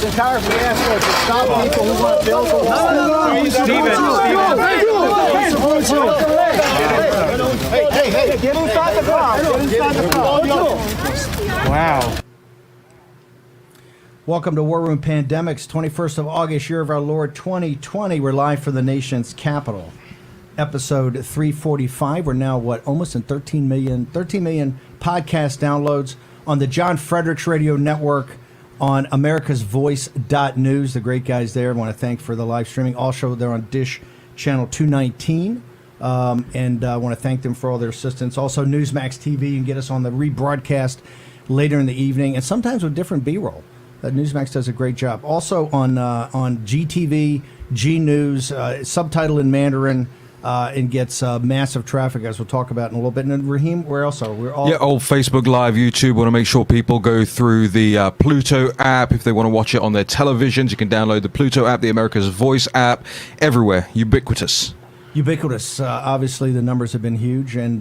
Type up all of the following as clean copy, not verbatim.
This entire fiasco is to stop people who want to build the wall. Hey, get inside the crowd. Get inside the crowd. Wow. Welcome to War Room Pandemics, 21st of August, year of our Lord 2020. We're live from the nation's capital. Episode 345. We're now, almost in 13 million podcast downloads on the John Fredericks Radio Network, on americasvoice.news. The great guys there. I want to thank for the live streaming. Also, they're on Dish Channel 219. And I want to thank them for all their assistance. Also, Newsmax TV. You can get us on the rebroadcast later in the evening, and sometimes with different B-roll. Newsmax does a great job. Also on GTV, G News, subtitled in Mandarin, and gets massive traffic, as we'll talk about in a little bit. And then Raheem, where else are we? Old Facebook Live, YouTube. Want to make sure people go through the Pluto app. If they want to watch it on their televisions, you can download the Pluto app, the America's Voice app, everywhere. Ubiquitous. Obviously, the numbers have been huge and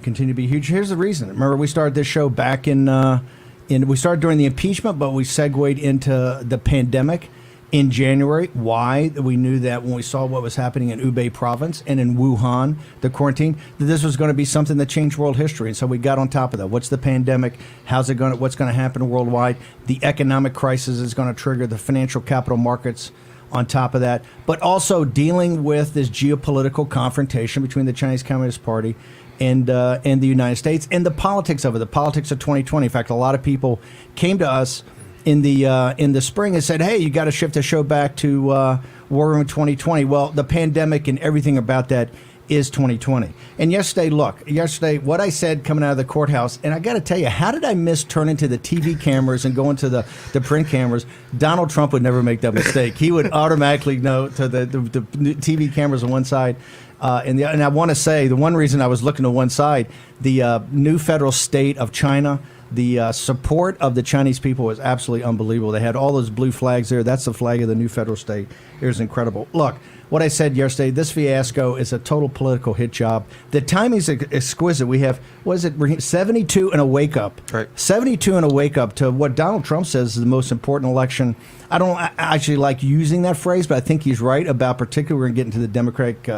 continue to be huge. Here's the reason. Remember, we started this show back we started during the impeachment, but we segued into the pandemic in January. Why? We knew that when we saw what was happening in Hubei province and in Wuhan, the quarantine, that this was going to be something that changed world history. And so we got on top of that. What's the pandemic? What's going to happen worldwide? The economic crisis is going to trigger the financial capital markets on top of that, but also dealing with this geopolitical confrontation between the Chinese Communist Party and the United States, and the politics of it, the politics of 2020. In fact, a lot of people came to us in the spring and said, "Hey, you got to shift the show back to War Room 2020." Well, the pandemic and everything about that is 2020. And yesterday, what I said coming out of the courthouse, and I got to tell you, how did I miss turning to the TV cameras and going to the print cameras? Donald Trump would never make that mistake. He would automatically know to the TV cameras on one side. And I want to say, the one reason I was looking to one side, the new federal state of China, the support of the Chinese people was absolutely unbelievable. They had all those blue flags there. That's the flag of the new federal state. It was incredible. Look, what I said yesterday, this fiasco is a total political hit job. The timing is exquisite. We have, 72 and a wake-up. Right. 72 and a wake-up to what Donald Trump says is the most important election. I don't actually like using that phrase, but I think he's right about, particularly, we're going to get into the Democratic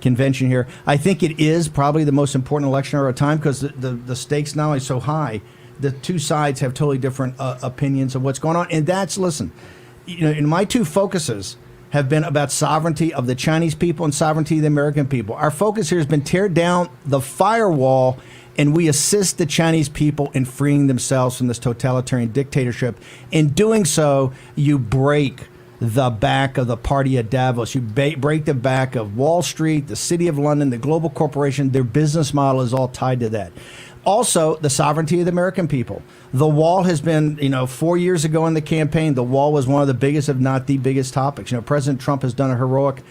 convention here. I think it is probably the most important election of our time because the stakes not only so high, the two sides have totally different opinions of what's going on. And listen, in my two focuses have been about sovereignty of the Chinese people and sovereignty of the American people. Our focus here has been tear down the firewall, and we assist the Chinese people in freeing themselves from this totalitarian dictatorship. In doing so, you break the back of the party of Davos. You break the back of Wall Street, the City of London, the global corporation. Their business model is all tied to that. Also, the sovereignty of the American people. The wall has been, 4 years ago in the campaign, the wall was one of the biggest, if not the biggest topics. President Trump has done a heroic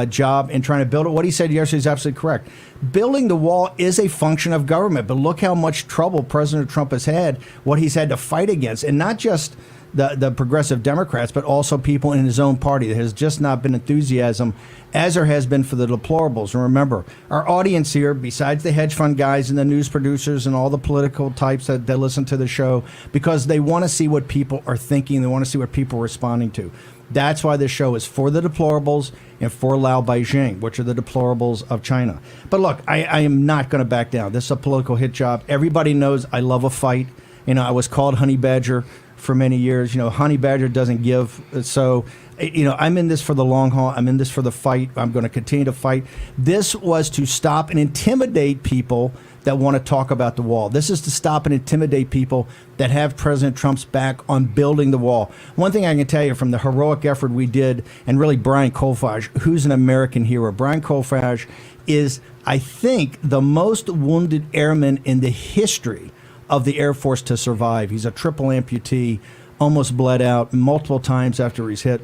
job in trying to build it. What he said yesterday is absolutely correct. Building the wall is a function of government, but look how much trouble President Trump has had, what he's had to fight against, and not just the progressive Democrats, but also people in his own party. There has just not been enthusiasm, as there has been for the deplorables. And remember, our audience here, besides the hedge fund guys and the news producers and all the political types that listen to the show, because they want to see what people are thinking, they want to see what people are responding to. That's why this show is for the deplorables and for Lao Beijing, which are the deplorables of China. But look, I am not going to back down. This is a political hit job. Everybody knows I love a fight. I was called Honey Badger for many years. Honey Badger doesn't give. So, I'm in this for the long haul. I'm in this for the fight. I'm going to continue to fight. This was to stop and intimidate people that want to talk about the wall. This is to stop and intimidate people that have President Trump's back on building the wall. One thing I can tell you from the heroic effort we did, and really Brian Kolfage, who's an American hero. Brian Kolfage is, I think, the most wounded airman in the history of the Air Force to survive. He's a triple amputee, almost bled out multiple times after he's hit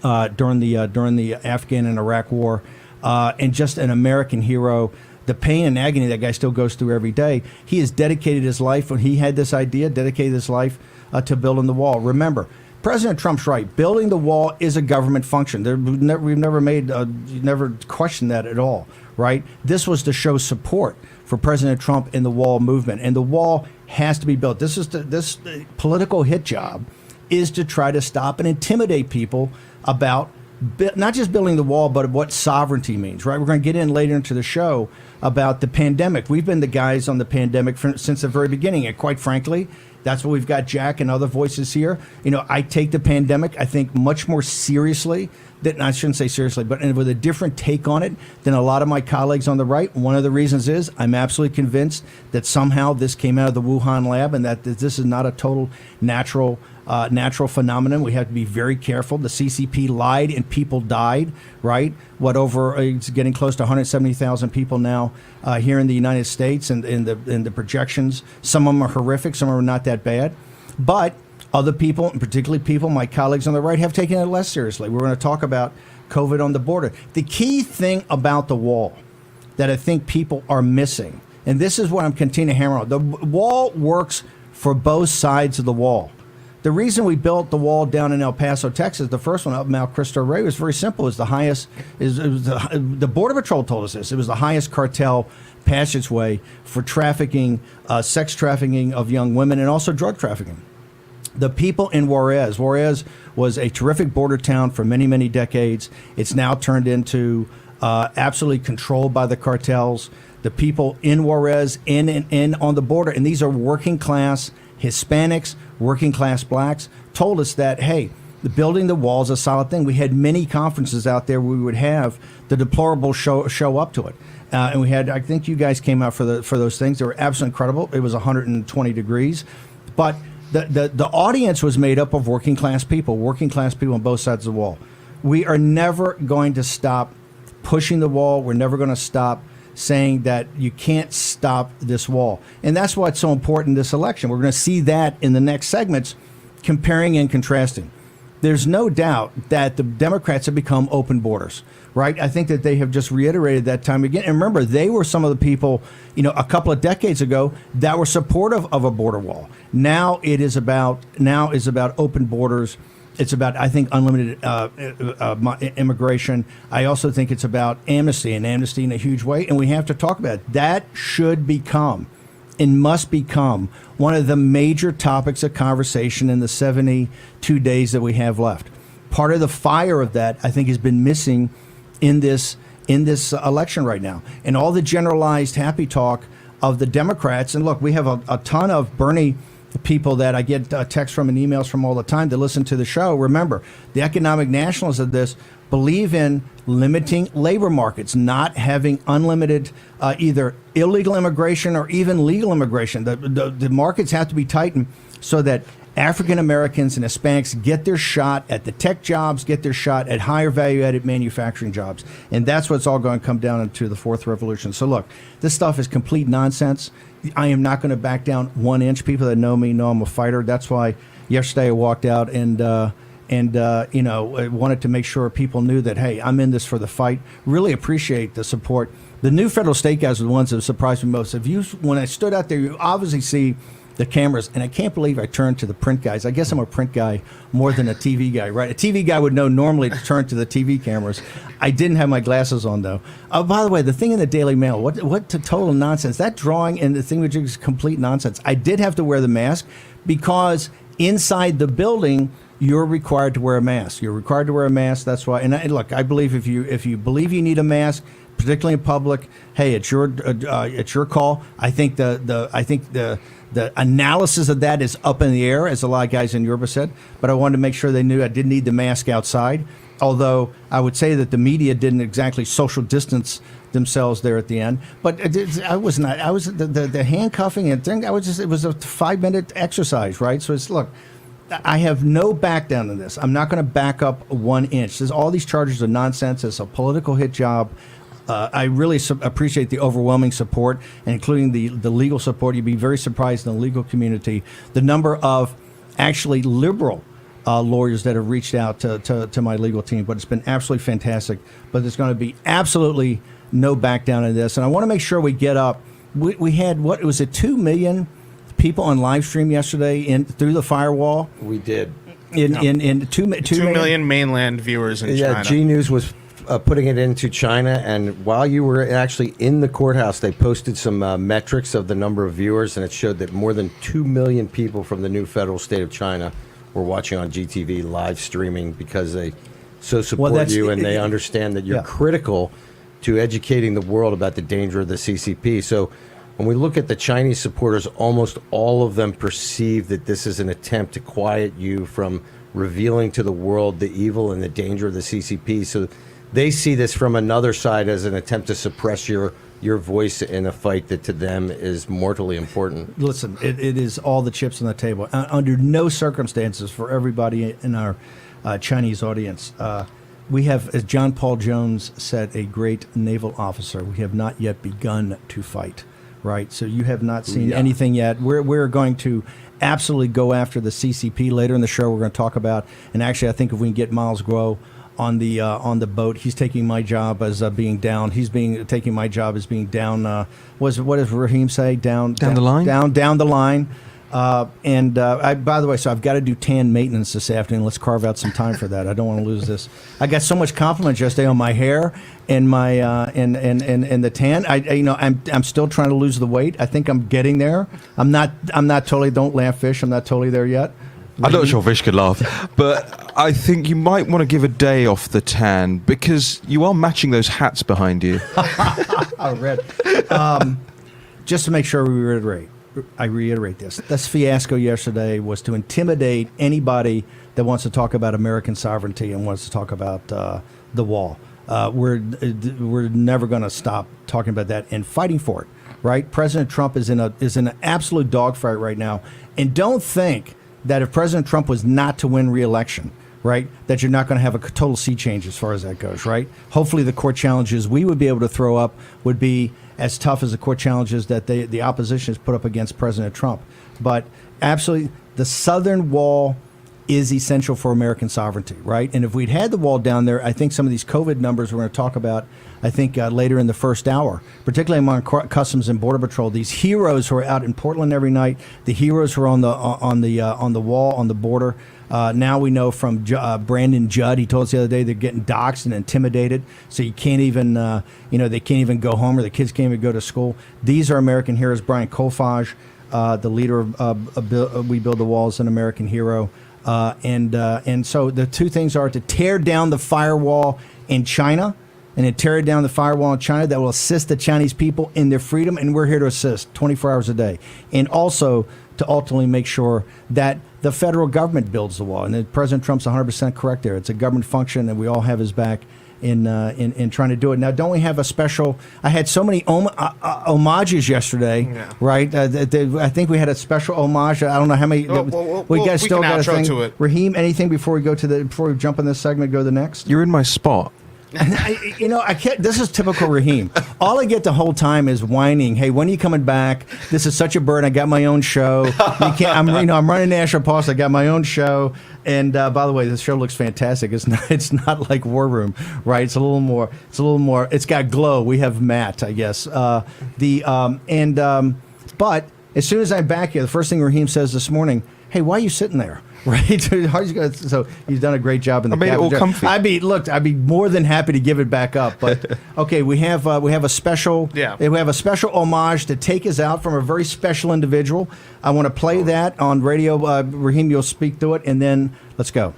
during the Afghan and Iraq war, and just an American hero. The pain and agony that guy still goes through every day. He has dedicated his life, when he had this idea, dedicated his life to building the wall. Remember, President Trump's right. Building the wall is a government function. We've never questioned that at all, right? This was to show support for President Trump in the wall movement, and the wall has to be built. This political hit job is to try to stop and intimidate people about not just building the wall, but what sovereignty means, right? We're going to get in later into the show about the pandemic. We've been the guys on the pandemic since the very beginning, and quite frankly, that's what we've got Jack and other voices here. You know, I take the pandemic, I think, much more seriously. I shouldn't say seriously, but with a different take on it than a lot of my colleagues on the right. One of the reasons is I'm absolutely convinced that somehow this came out of the Wuhan lab and that this is not a total natural phenomenon. We have to be very careful. The CCP lied and people died, right? It's getting close to 170,000 people now here in the United States, and in the projections. Some of them are horrific, some are not that bad. But other people, and particularly people, my colleagues on the right, have taken it less seriously. We're going to talk about COVID on the border. The key thing about the wall that I think people are missing, and this is what I'm continuing to hammer on, the wall works for both sides of the wall. The reason we built the wall down in El Paso, Texas, the first one up Mount Cristo Rey, was very simple. It was the highest. The Border Patrol told us this. It was the highest cartel passageway for trafficking, sex trafficking of young women, and also drug trafficking. The people in Juarez was a terrific border town for many, many decades. It's now turned into absolutely controlled by the cartels. The people in Juarez, in on the border, and these are working class Hispanics, working class blacks, told us that, hey, building the wall is a solid thing. We had many conferences out there where we would have the deplorables show up to it. And we had, I think you guys came out for those things. They were absolutely incredible. It was 120 degrees. But the audience was made up of working class people on both sides of the wall. We are never going to stop pushing the wall. We're never going to stop saying that you can't stop this wall. And that's why it's so important in this election. We're going to see that in the next segments, comparing and contrasting. There's no doubt that the Democrats have become open borders, right? I think that they have just reiterated that time again. And remember, they were some of the people, a couple of decades ago that were supportive of a border wall. Now is about open borders. It's about, I think, unlimited immigration. I also think it's about amnesty in a huge way. And we have to talk about it. That should become and must become one of the major topics of conversation in the 72 days that we have left. Part of the fire of that, I think, has been missing in this election right now. And all the generalized happy talk of the Democrats. And look, we have a ton of Bernie people that I get texts from and emails from all the time that listen to the show. Remember, the economic nationalists of this believe in limiting labor markets, not having unlimited either illegal immigration or even legal immigration. The markets have to be tightened so that African Americans and Hispanics get their shot at the tech jobs, get their shot at higher value-added manufacturing jobs. And that's what's all going to come down into the fourth revolution. So look, this stuff is complete nonsense. I am not going to back down 1 inch. People that know me know I'm a fighter. That's why yesterday I walked out and I wanted to make sure people knew that, hey, I'm in this for the fight. Really appreciate the support. The new federal state guys are the ones that surprised me most. When I stood out there, you obviously see the cameras, and I can't believe I turned to the print guys. I guess I'm a print guy more than a TV guy, right? A TV guy would know normally to turn to the TV cameras. I didn't have my glasses on, though. By the way, the thing in the Daily Mail, what total nonsense. That drawing and the thing which is complete nonsense. I did have to wear the mask because inside the building, you're required to wear a mask. You're required to wear a mask. That's why. And look, I believe if you believe you need a mask, particularly in public, hey, it's your call. I think the analysis of that is up in the air, as a lot of guys in Europe said. But I wanted to make sure they knew I did need the mask outside. Although I would say that the media didn't exactly social distance themselves there at the end. But I was not. I was the handcuffing and thing. It was a 5-minute exercise, right? So look. I have no back down in this. I'm not going to back up 1 inch. All these charges are nonsense. It's a political hit job. I really appreciate the overwhelming support, and including the legal support. You'd be very surprised in the legal community the number of actually liberal lawyers that have reached out to my legal team. But it's been absolutely fantastic. But there's going to be absolutely no back down in this. And I want to make sure we get up. We had, was it 2 million people on live stream yesterday through the firewall? We did. In 2 million mainland viewers in China. Yeah, G News was putting it into China, and while you were actually in the courthouse, they posted some metrics of the number of viewers, and it showed that more than 2 million people from the new federal state of China were watching on GTV live streaming because they so support that's- you and they understand that you're Yeah. critical to educating the world about the danger of the CCP. So when we look at the Chinese supporters, almost all of them perceive that this is an attempt to quiet you from revealing to the world the evil and the danger of the CCP. So they see this from another side as an attempt to suppress your voice in a fight that to them is mortally important. Listen, it is all the chips on the table. Under no circumstances for everybody in our Chinese audience. We have, as John Paul Jones said, a great naval officer. We have not yet begun to fight, right? So you have not seen anything yet. We're going to absolutely go after the CCP later in the show. We're going to talk about, and actually, I think if we can get Miles Groh on the boat, he's taking my job as being down. He's taking my job as being down. What does Raheem say? Down the line. Down the line. By the way, so I've got to do tan maintenance this afternoon. Let's carve out some time for that. I don't want to lose this. I got so much compliments yesterday on my hair and my and the tan. I'm still trying to lose the weight. I think I'm getting there. I'm not totally. Don't laugh, fish. I'm not totally there yet. I'm not sure Fish could laugh, but I think you might want to give a day off the tan because you are matching those hats behind you. I read. Just to make sure I reiterate this. This fiasco yesterday was to intimidate anybody that wants to talk about American sovereignty and wants to talk about the wall. We're never going to stop talking about that and fighting for it. Right? President Trump is in an absolute dogfight right now, and don't think that if President Trump was not to win re-election, right, that you're not going to have a total sea change as far as that goes, right? Hopefully the court challenges we would be able to throw up would be as tough as the court challenges that the opposition has put up against President Trump. But absolutely, the southern wall is essential for American sovereignty, right? And if we'd had the wall down there, I think some of these COVID numbers we're going to talk about, I think later in the first hour, particularly among Customs and Border Patrol, these heroes who are out in Portland every night, the heroes who are on the wall, on the border. Now we know from Brandon Judd, he told us the other day they're getting doxxed and intimidated, so you can't even, they can't even go home or the kids can't even go to school. These are American heroes. Brian Kolfage, the leader of We Build the Wall, is an American hero. And so the two things are to tear down the firewall in China, and to tear down the firewall in China that will assist the Chinese people in their freedom, and we're here to assist 24 hours a day. And also to ultimately make sure that the federal government builds the wall. And President Trump's 100% correct there. It's a government function, and we all have his back in trying to do it. Now, don't we have a special? I had so many homages yesterday, right? I think we had a special homage. I don't know how many. We got still got a thing. To it. Raheem, anything before we jump in this segment, go to the next? You're in my spot. I can't. This is typical Raheem. All I get the whole time is whining. Hey, when are you coming back? This is such a burden. I got my own show. You can't. I'm running National Post. I got my own show. And by the way, this show looks fantastic. It's not like War Room, right? It's a little more. It's got glow. We have matte, I guess. But as soon as I'm back here, the first thing Raheem says this morning, hey, why are you sitting there? Right, so he's done a great job in the. I made it all comfy. I'd be more than happy to give it back up. But okay, we have a special. Yeah. We have a special homage to take us out from a very special individual. I want to play that on radio. Raheem, you'll speak to it, and then let's go.